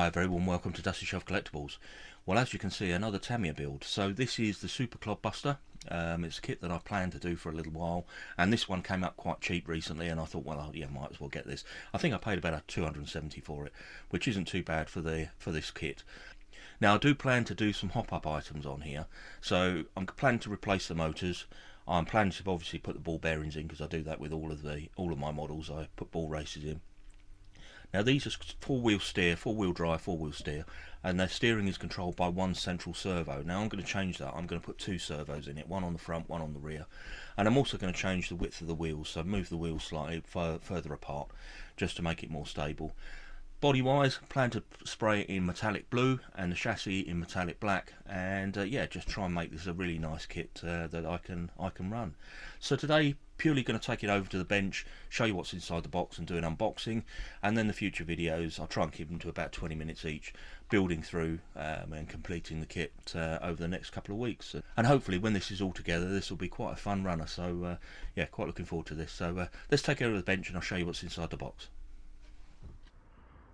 Hi, very warm welcome to Dusty Shelf Collectibles. Well, as you can see, another Tamiya build. So this is the Super Clod Buster. It's a kit that I planned to do for a little while, and this one came up quite cheap recently, and I thought, well, yeah, might as well get this. I think I paid about $270 for it, which isn't too bad for this kit. Now, I do plan to do some hop-up items on here, so I'm planning to replace the motors. I'm planning to obviously put the ball bearings in, because I do that with all of my models. I put ball races in. Now these are four-wheel drive, four-wheel steer, and their steering is controlled by one central servo. Now I'm going to change that. I'm going to put two servos in it, one on the front, one on the rear, and I'm also going to change the width of the wheels, so move the wheels slightly further apart, just to make it more stable. Body wise, plan to spray it in metallic blue and the chassis in metallic black, and yeah, just try and make this a really nice kit that I can run. So today, purely going to take it over to the bench, show you what's inside the box and do an unboxing, and then the future videos I'll try and keep them to about 20 minutes each, building through and completing the kit over the next couple of weeks. And hopefully when this is all together, this will be quite a fun runner. So yeah, quite looking forward to this. So let's take it over to the bench and I'll show you what's inside the box.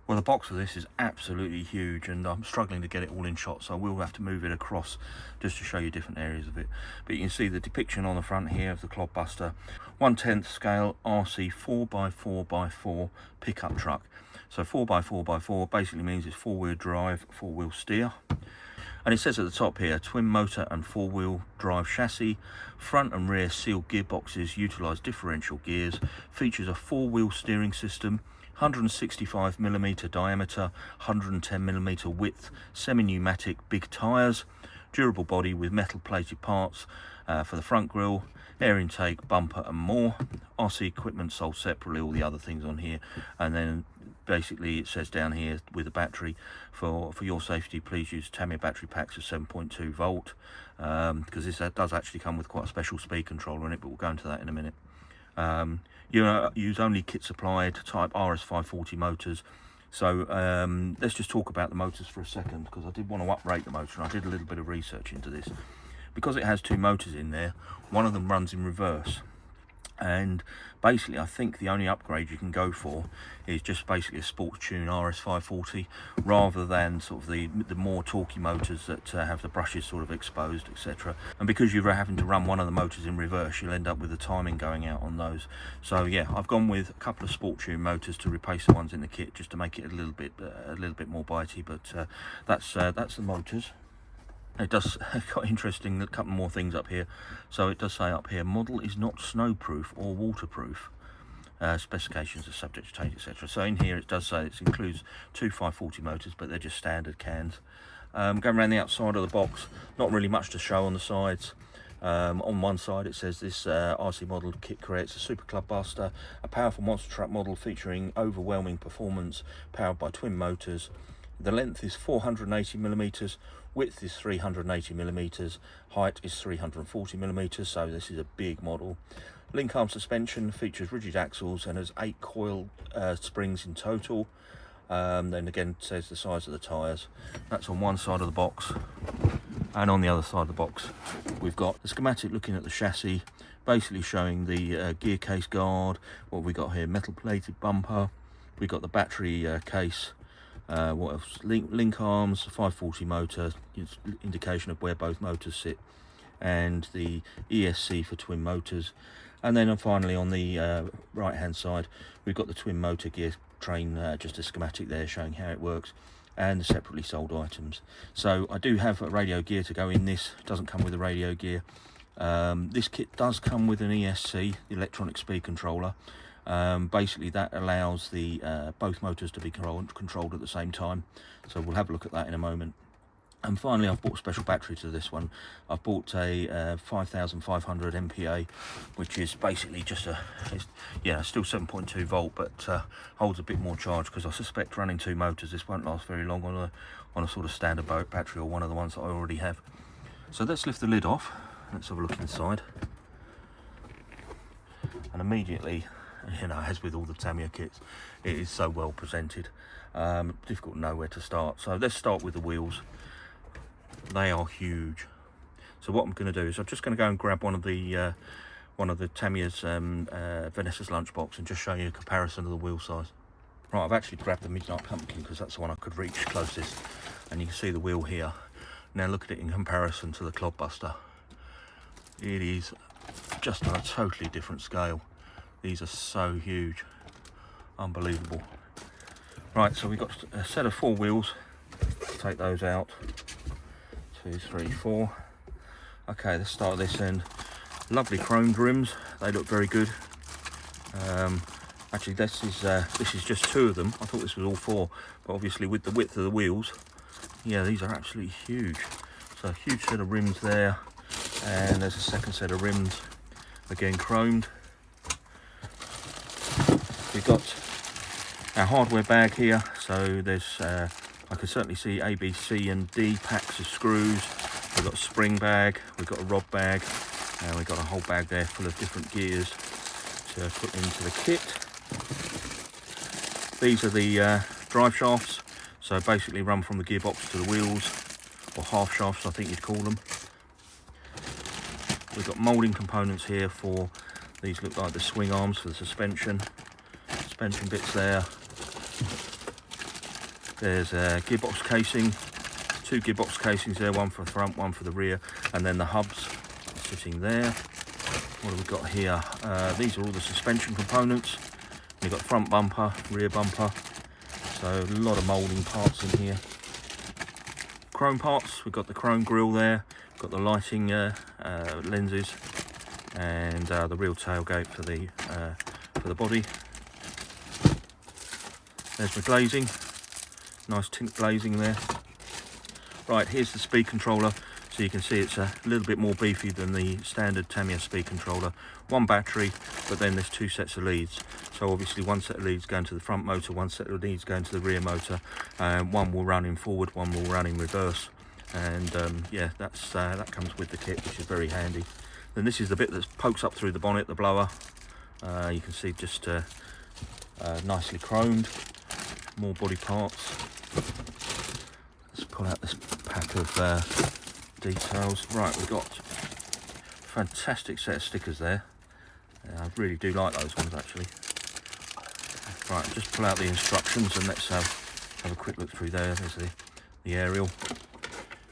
Well, the box of this is absolutely huge, and I'm struggling to get it all in shot, so I will have to move it across just to show you different areas of it. But you can see the depiction on the front here of the Clod Buster, 1/10 scale RC 4x4x4 pickup truck. So 4x4x4 basically means it's four-wheel drive, four-wheel steer. And it says at the top here, twin motor and four-wheel drive chassis, front and rear sealed gearboxes utilise differential gears, features a four-wheel steering system, 165mm diameter, 110mm width, semi-pneumatic big tyres, durable body with metal plated parts for the front grille, air intake, bumper and more. RC equipment sold separately, all the other things on here. And then basically it says down here with the battery, for your safety please use Tamiya battery packs of 7.2 volt, because this does actually come with quite a special speed controller in it, but we'll go into that in a minute. You use only kit supplied type RS540 motors. So let's just talk about the motors for a second, because I did want to uprate the motor, and I did a little bit of research into this. Because it has two motors in there, one of them runs in reverse, and basically I think the only upgrade you can go for is just basically a sports tune RS540, rather than sort of the more torquey motors that have the brushes sort of exposed, etc. And because you're having to run one of the motors in reverse, you'll end up with the timing going out on those. So yeah, I've gone with a couple of sport tune motors to replace the ones in the kit, just to make it a little bit more bitey. But that's the motors. It does got interesting, a couple more things up here. So it does say up here, model is not snowproof or waterproof. Specifications are subject to change, etc. So in here it does say it includes two 540 motors, but they're just standard cans. Going around the outside of the box, not really much to show on the sides. On one side it says this RC model kit creates a Super Clod Buster, a powerful monster truck model featuring overwhelming performance, powered by twin motors. The length is 480mm, width is 380mm, height is 340mm, so this is a big model. Link arm suspension features rigid axles and has 8 coil springs in total. Then again it says the size of the tyres. That's on one side of the box, and on the other side of the box we've got the schematic looking at the chassis, basically showing the gear case guard. What we got here, metal plated bumper, we got the battery case. What else? Link arms, 540 motor, indication of where both motors sit, and the ESC for twin motors. And then finally on the right hand side we've got the twin motor gear train, just a schematic there showing how it works, and the separately sold items. So I do have a radio gear to go in this. It doesn't come with a radio gear. This kit does come with an ESC, the electronic speed controller. Basically that allows the both motors to be controlled at the same time, so we'll have a look at that in a moment. And finally I've bought a special battery to this one. I've bought a 5500 MPa, which is basically just still 7.2 volt, but holds a bit more charge, because I suspect running two motors this won't last very long on a sort of standard battery, or one of the ones that I already have. So let's lift the lid off, let's have a look inside, and immediately, you know, as with all the Tamiya kits, it is so well presented. Difficult to know where to start. So let's start with the wheels. They are huge. So what I'm going to do is I'm just going to go and grab one of the Tamiya's Vanessa's lunchbox, and just show you a comparison of the wheel size. Right, I've actually grabbed the Midnight Pumpkin because that's the one I could reach closest, and you can see the wheel here. Now look at it in comparison to the Clodbuster. It is just on a totally different scale. These are so huge, unbelievable. Right, so we've got a set of 4 wheels. Let's take those out. 2, 3, 4. Okay, let's start this end. Lovely chromed rims, they look very good. Actually, this is just 2 of them. I thought this was all 4, but obviously with the width of the wheels, yeah, these are absolutely huge. So a huge set of rims there, and there's a second set of rims, again chromed. We've got our hardware bag here, so there's I can certainly see A, B, C and D packs of screws. We've got a spring bag, we've got a rod bag, and we've got a whole bag there full of different gears to put into the kit. These are the drive shafts, so basically run from the gearbox to the wheels, or half shafts I think you'd call them. We've got moulding components here for, these look like the swing arms for the suspension bits there. There's a gearbox casing, 2 gearbox casings there, one for the front, one for the rear, and then the hubs sitting there. What have we got here? These are all the suspension components. We've got front bumper, rear bumper, so a lot of moulding parts in here. Chrome parts, we've got the chrome grille there, got the lighting lenses, and the real tailgate for the body. There's the glazing, nice tint glazing there. Right, here's the speed controller. So you can see it's a little bit more beefy than the standard Tamiya speed controller. 1 battery, but then there's 2 sets of leads. So obviously 1 set of leads going to the front motor, 1 set of leads going to the rear motor. One will run in forward, 1 will run in reverse. And yeah, that comes with the kit, which is very handy. Then this is the bit that pokes up through the bonnet, the blower. You can see just nicely chromed. More body parts. Let's pull out this pack of details. Right, we've got a fantastic set of stickers there. I really do like those ones actually. Right, just pull out the instructions and let's have a quick look through there. There's the aerial.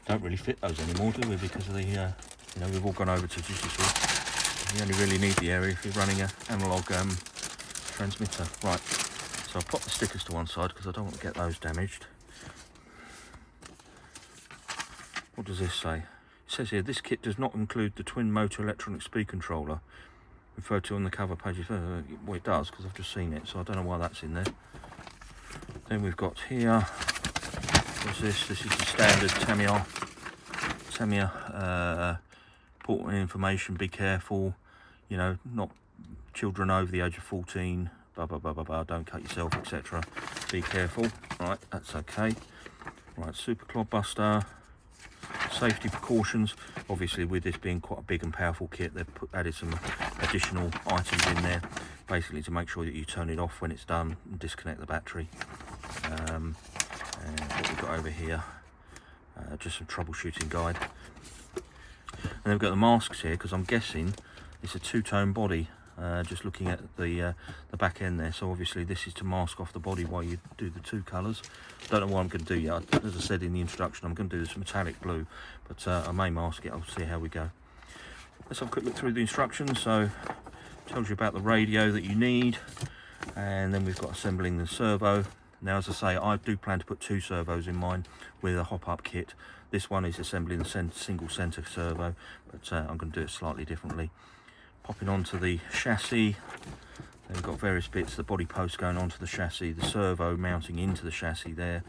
Don't really fit those anymore, do we? Because of the you know, we've all gone over to digital. You only really need the aerial if you're running an analog transmitter. Right, so I'll pop the stickers to one side because I don't want to get those damaged. What does this say? It says here, this kit does not include the twin motor electronic speed controller referred to on the cover pages. Well, it does because I've just seen it, so I don't know why that's in there. Then we've got here, what's this? This is the standard Tamiya important information. Be careful, you know, not children over the age of 14, blah blah blah blah blah, don't cut yourself, etc. Be careful. Right, that's okay. Right, Super Clodbuster. Safety precautions, obviously with this being quite a big and powerful kit, they've added some additional items in there, basically to make sure that you turn it off when it's done and disconnect the battery. And what we've got over here, just some troubleshooting guide. And then we've got the masks here, because I'm guessing it's a 2-tone body, just looking at the back end there. So obviously this is to mask off the body while you do the 2 colours. Don't know what I'm going to do yet. As I said in the introduction, I'm going to do this metallic blue, but I may mask it. I'll see how we go. Let's have a quick look through the instructions. So it tells you about the radio that you need, and then we've got assembling the servo. Now, as I say, I do plan to put 2 servos in mine with a hop-up kit. This one is assembling the single centre servo, but I'm going to do it slightly differently. Popping onto the chassis, then we've got various bits, the body post going onto the chassis, the servo mounting into the chassis there.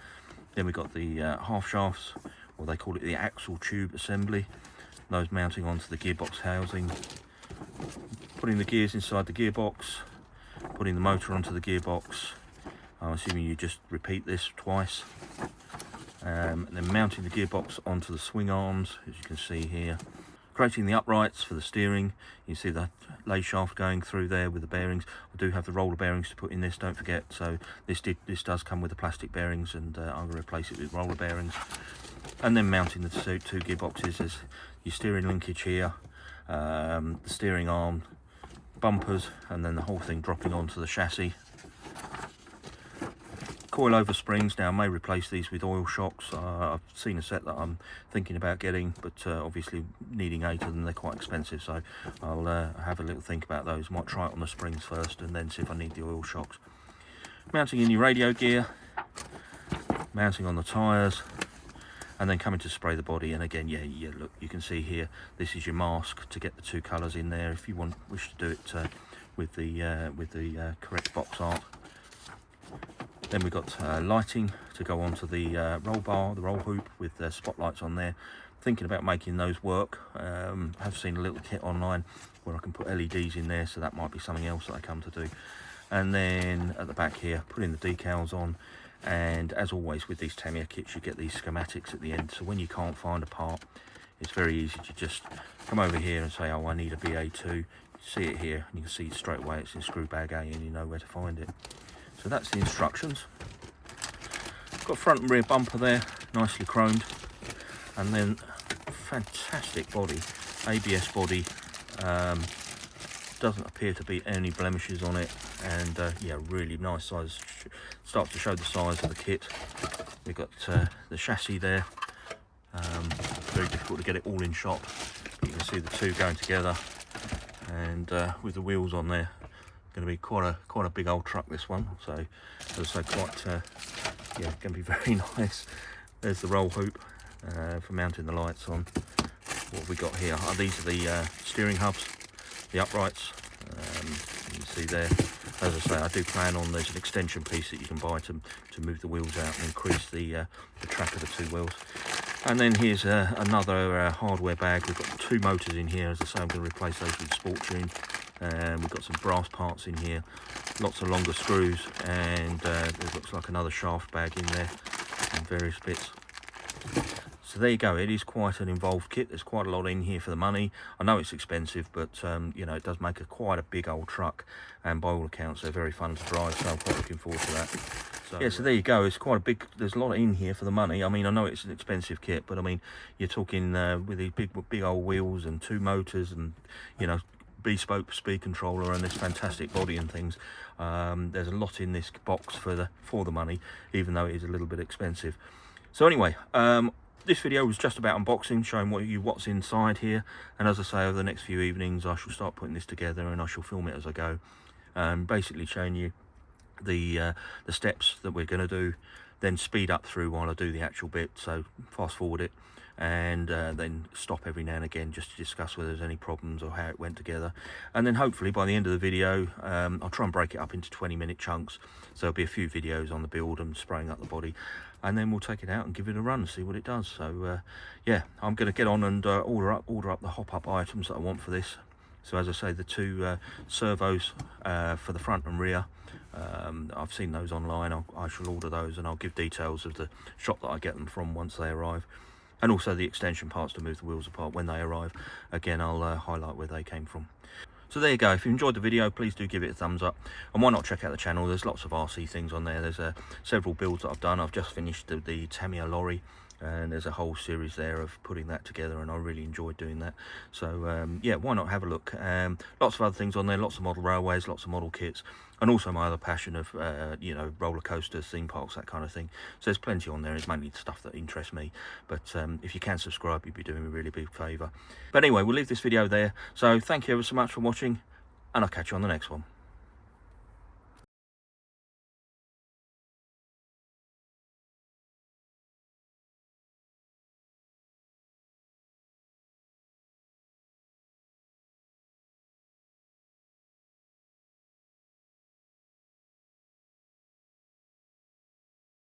Then we've got the half shafts, or they call it the axle tube assembly, those mounting onto the gearbox housing. Putting the gears inside the gearbox, putting the motor onto the gearbox. I'm assuming you just repeat this twice. And then mounting the gearbox onto the swing arms, as you can see here. Creating the uprights for the steering. You see the lay shaft going through there with the bearings. I do have the roller bearings to put in this, don't forget. So this does come with the plastic bearings, and I'm going to replace it with roller bearings. And then mounting the 2 gearboxes. There's your steering linkage here, the steering arm, bumpers, and then the whole thing dropping onto the chassis. coilover springs. Now I may replace these with oil shocks. I've seen a set that I'm thinking about getting, but obviously needing 8 of them, they're quite expensive, so I'll have a little think about those. Might try it on the springs first and then see if I need the oil shocks. Mounting in your radio gear, mounting on the tyres, and then coming to spray the body. And again, yeah, look, you can see here, this is your mask to get the 2 colours in there if you wish to do it with the correct box art. Then we've got lighting to go onto the roll bar, the roll hoop, with spotlights on there. Thinking about making those work. Have seen a little kit online where I can put LEDs in there, so that might be something else that I come to do. And then at the back here, putting the decals on. And as always with these Tamiya kits, you get these schematics at the end, so when you can't find a part, it's very easy to just come over here and say, oh, I need a BA2. You see it here, and you can see straight away it's in screw bag A, and you know where to find it. So that's the instructions. Got front and rear bumper there, nicely chromed, and then fantastic body, ABS body. Doesn't appear to be any blemishes on it, and yeah, really nice size. Starts to show the size of the kit. We've got the chassis there. Very difficult to get it all in shot. You can see the 2 going together, and with the wheels on there, going to be quite a big old truck, this one. So as I say, quite yeah, going to be very nice. There's the roll hoop for mounting the lights on. What have we got here? These are the steering hubs, the uprights. You can see there. As I say, I do plan on, there's an extension piece that you can buy to move the wheels out and increase the track of the 2 wheels. And then here's another hardware bag. We've got 2 motors in here. As I say, I'm going to replace those with Sport Tune. We've got some brass parts in here, lots of longer screws, and there looks like another shaft bag in there and various bits. So there you go. It is quite an involved kit. There's quite a lot in here for the money. I know it's expensive, but you know, it does make quite a big old truck, and by all accounts they're very fun to drive, so I'm quite looking forward to that. So yeah, so there you go. It's quite a big, there's a lot in here for the money. I mean, I know it's an expensive kit, but I mean, you're talking with these big old wheels and 2 motors, and you know, bespoke speed controller, and this fantastic body and things. There's a lot in this box for the money, even though it is a little bit expensive. So anyway, this video was just about unboxing, showing what's inside here. And as I say, over the next few evenings I shall start putting this together, and I shall film it as I go, basically showing you the steps that we're going to do, then speed up through while I do the actual bit. So fast forward it, and then stop every now and again just to discuss whether there's any problems or how it went together. And then hopefully by the end of the video, I'll try and break it up into 20-minute chunks, so there'll be a few videos on the build and spraying up the body, and then we'll take it out and give it a run and see what it does. So yeah, I'm going to get on and order up the hop-up items that I want for this. So as I say, the 2 servos for the front and rear, I've seen those online. I shall order those, and I'll give details of the shop that I get them from once they arrive. And also the extension parts to move the wheels apart when they arrive. Again, I'll highlight where they came from. So there you go. If you enjoyed the video, please do give it a thumbs up, and why not check out the channel. There's lots of RC things on there. There's several builds that I've done. I've just finished the Tamiya lorry, and there's a whole series there of putting that together, and I really enjoyed doing that. So yeah, why not have a look. Lots of other things on there, lots of model railways, lots of model kits, and also my other passion of you know, roller coasters, theme parks, that kind of thing. So there's plenty on there. It's mainly stuff that interests me, but if you can subscribe, you'd be doing me a really big favour. But anyway, we'll leave this video there. So thank you ever so much for watching, and I'll catch you on the next one.